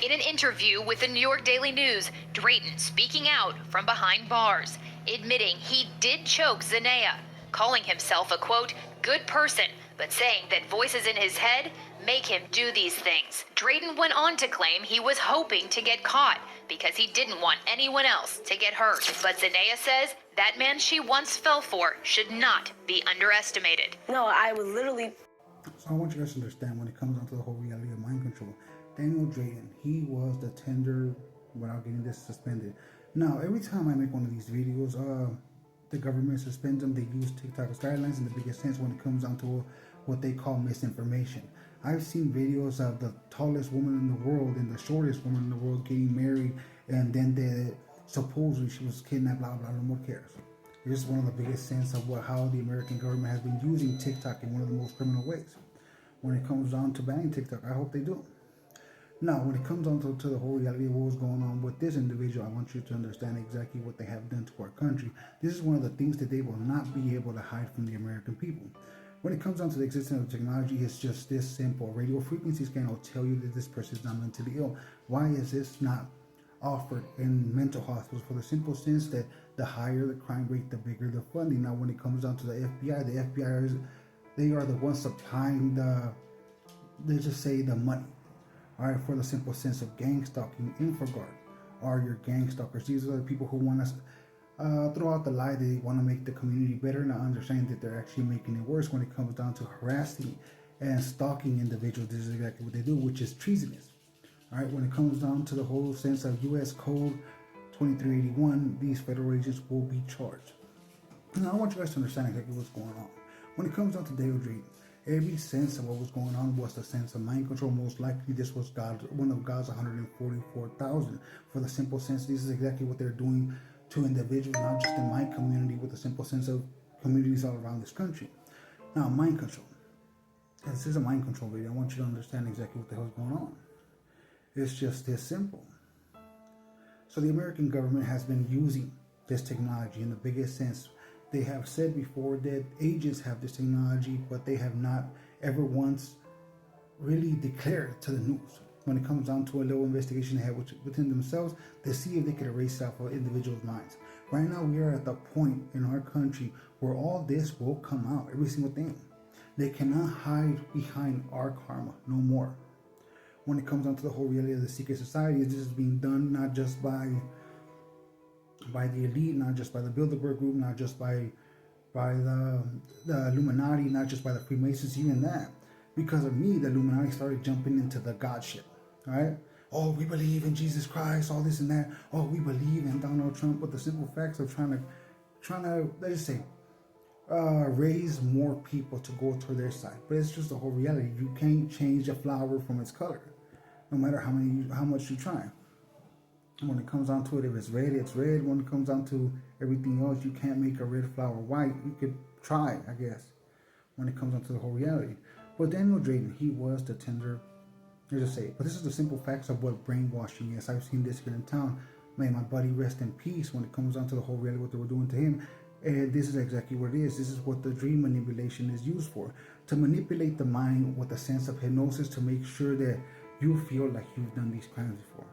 In an interview with the New York Daily News, Drayton speaking out from behind bars, admitting he did choke Zanea, calling himself a, quote, good person, but saying that voices in his head make him do these things. Drayton went on to claim he was hoping to get caught because he didn't want anyone else to get hurt. But Zanea says that man she once fell for should not be underestimated. No, I was literally... So I want you guys to understand when it comes down to the whole reality of mind control. Daniel Drayton, he was the tender without getting this suspended. Now, every time I make one of these videos, the government suspends them. They use TikTok's guidelines in the biggest sense when it comes down to what they call misinformation. I've seen videos of the tallest woman in the world and the shortest woman in the world getting married, and then supposedly she was kidnapped, blah, blah, no more cares. This is one of the biggest sense of how the American government has been using TikTok in one of the most criminal ways. When it comes down to banning TikTok, I hope they do. Now, when it comes down to the whole reality of what was going on with this individual, I want you to understand exactly what they have done to our country. This is one of the things that they will not be able to hide from the American people. When it comes down to the existence of technology, it's just this simple. Radio frequency scan will tell you that this person is not mentally ill. Why is this not offered in mental hospitals? For the simple sense that the higher the crime rate, the bigger the funding. Now, when it comes down to the FBI they are the ones supplying let's just say the money. All right, for the simple sense of gang stalking, InfoGuard are your gang stalkers. These are the people who want to throw out the lie that they want to make the community better, not understanding that they're actually making it worse when it comes down to harassing and stalking individuals. This is exactly what they do, which is treasonous. All right, when it comes down to the whole sense of U.S. Code 2381, these federal agents will be charged. Now, I want you guys to understand exactly what's going on. When it comes down to Daniel Drayton, every sense of what was going on was the sense of mind control. Most likely, this was one of God's 144,000. For the simple sense, this is exactly what they're doing to individuals, not just in my community, with the simple sense of communities all around this country. Now, mind control. This is a mind control video. I want you to understand exactly what the hell is going on. It's just this simple. So the American government has been using this technology in the biggest sense. They have said before that agents have this technology, but they have not ever once really declared to the news. When it comes down to a little investigation they have within themselves, they see if they could erase that for individuals' minds. Right now, we are at the point in our country where all this will come out, every single thing. They cannot hide behind our karma no more. When it comes down to the whole reality of the secret society, this is being done not just by the elite, not just by the Bilderberg group, not just by the Illuminati, not just by the Freemasons, even that. Because of me, the Illuminati started jumping into the God shit, right? Oh, we believe in Jesus Christ, all this and that. Oh, we believe in Donald Trump, but the simple facts of trying to let's just say, raise more people to go to their side. But it's just the whole reality. You can't change a flower from its color, no matter how much you try. When it comes down to it, if it's red, it's red. When it comes down to everything else, you can't make a red flower white. You could try, I guess, when it comes down to the whole reality. But Daniel Drayton, he was the tender, let's just say. But this is the simple facts of what brainwashing is. I've seen this here in town. May my buddy rest in peace when it comes down to the whole reality, what they were doing to him. And this is exactly what it is. This is what the dream manipulation is used for. To manipulate the mind with a sense of hypnosis to make sure that you feel like you've done these crimes before.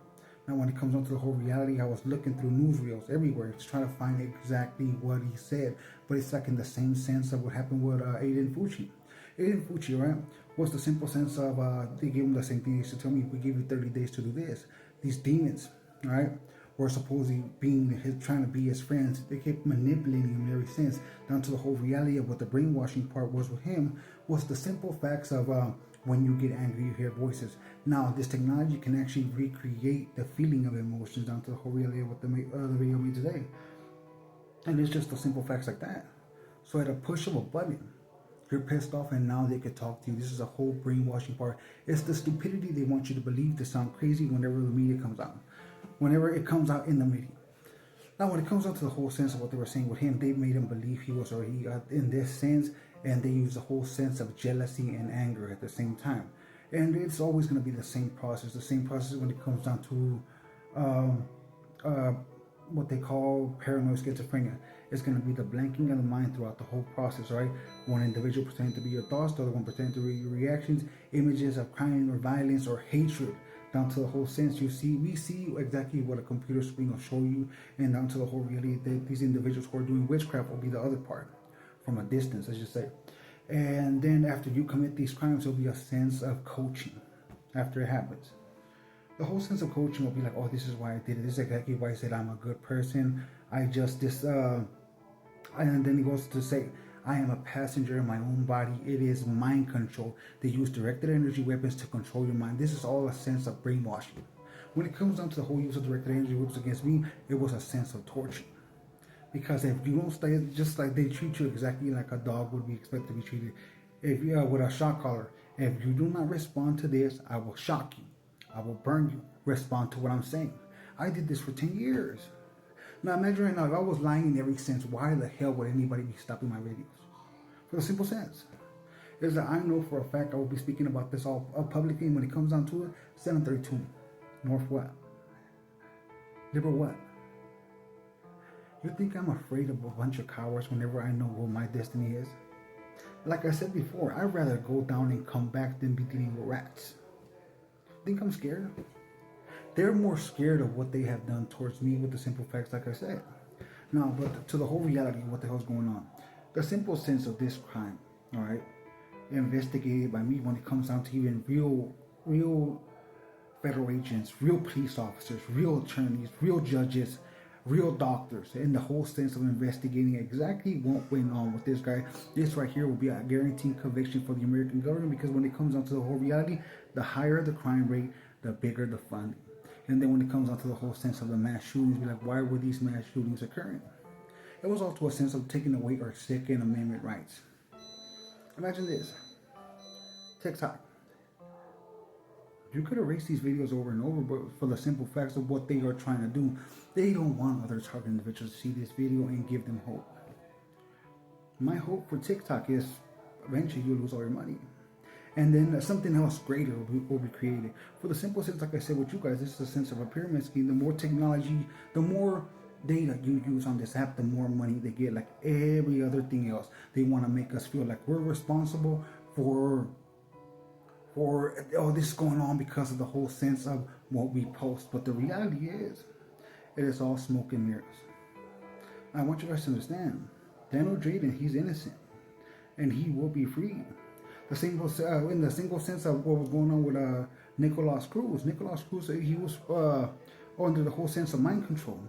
Now, when it comes down to the whole reality, I was looking through newsreels everywhere to try to find exactly what he said. But it's like in the same sense of what happened with Aiden Fucci. Aiden Fucci, right, was the simple sense of they gave him the same thing. They used to tell me, we give you 30 days to do this. These demons, right, were supposedly trying to be his friends. They kept manipulating him in every sense, down to the whole reality of what the brainwashing part was with him, was the simple facts of when you get angry, you hear voices. Now, this technology can actually recreate the feeling of emotions down to the whole reality of what the video made today. And it's just the simple facts like that. So at a push of a button, you're pissed off and now they could talk to you. This is a whole brainwashing part. It's the stupidity they want you to believe to sound crazy whenever the media comes out. Whenever it comes out in the media. Now, when it comes down to the whole sense of what they were saying with him, they made him believe he was already in this sense, and they used the whole sense of jealousy and anger at the same time. And it's always going to be the same process when it comes down to what they call paranoid schizophrenia. It's going to be the blanking of the mind throughout the whole process, right? One individual pretending to be your thoughts, the other one pretending to be your reactions, images of crime or violence or hatred down to the whole sense we see exactly what a computer screen will show you, and down to the whole reality that these individuals who are doing witchcraft will be the other part from a distance, as you say. And then after you commit these crimes, there'll be a sense of coaching after it happens. The whole sense of coaching will be like, oh, this is why I did it. This is exactly why I said I'm a good person. And then he goes to say, I am a passenger in my own body. It is mind control. They use directed energy weapons to control your mind. This is all a sense of brainwashing. When it comes down to the whole use of directed energy weapons against me, it was a sense of torture. Because if you don't stay, just like they treat you exactly like a dog would be expected to be treated, if you with a shock collar, if you do not respond to this, I will shock you. I will burn you. Respond to what I'm saying. I did this for 10 years. Now imagine right now, if I was lying in every sense, why the hell would anybody be stopping my videos? For the simple sense is that I know for a fact I will be speaking about this all publicly, and when it comes down to it, 732 North what? Liberal what? You think I'm afraid of a bunch of cowards whenever I know what my destiny is? Like I said before, I'd rather go down and come back than be dealing with rats. Think I'm scared? They're more scared of what they have done towards me with the simple facts, like I said. Now, but to the whole reality of what the hell's going on. The simple sense of this crime, all right, investigated by me when it comes down to even real federal agents, real police officers, real attorneys, real judges, real doctors, and the whole sense of investigating exactly what went on with this guy. This right here will be a guaranteed conviction for the American government, because when it comes down to the whole reality, the higher the crime rate, the bigger the funding. And then when it comes down to the whole sense of the mass shootings, be like, why were these mass shootings occurring? It was also a sense of taking away our Second Amendment rights. Imagine this. TikTok. You could erase these videos over and over, but for the simple facts of what they are trying to do, they don't want other targeted individuals to see this video and give them hope. My hope for TikTok is eventually you'll lose all your money. And then something else greater will be created. For the simple sense, like I said with you guys, this is a sense of a pyramid scheme. The more technology, the more data you use on this app, the more money they get. Like every other thing else, they want to make us feel like we're responsible for this is going on because of the whole sense of what we post. But the reality is, it is all smoke and mirrors. I want you guys to understand, Daniel Drayden, he's innocent, and he will be freed. In the single sense of what was going on with Nicolas Cruz. Nicolas Cruz, he was under the whole sense of mind control.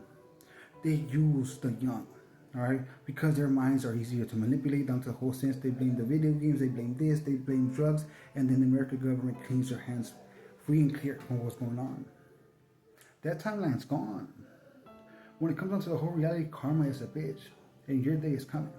They use the young, all right, because their minds are easier to manipulate. Down to the whole sense, they blame the video games, they blame this, they blame drugs, and then the American government cleans their hands free and clear from what's going on. That timeline's gone. When it comes down to the whole reality, karma is a bitch, and your day is coming.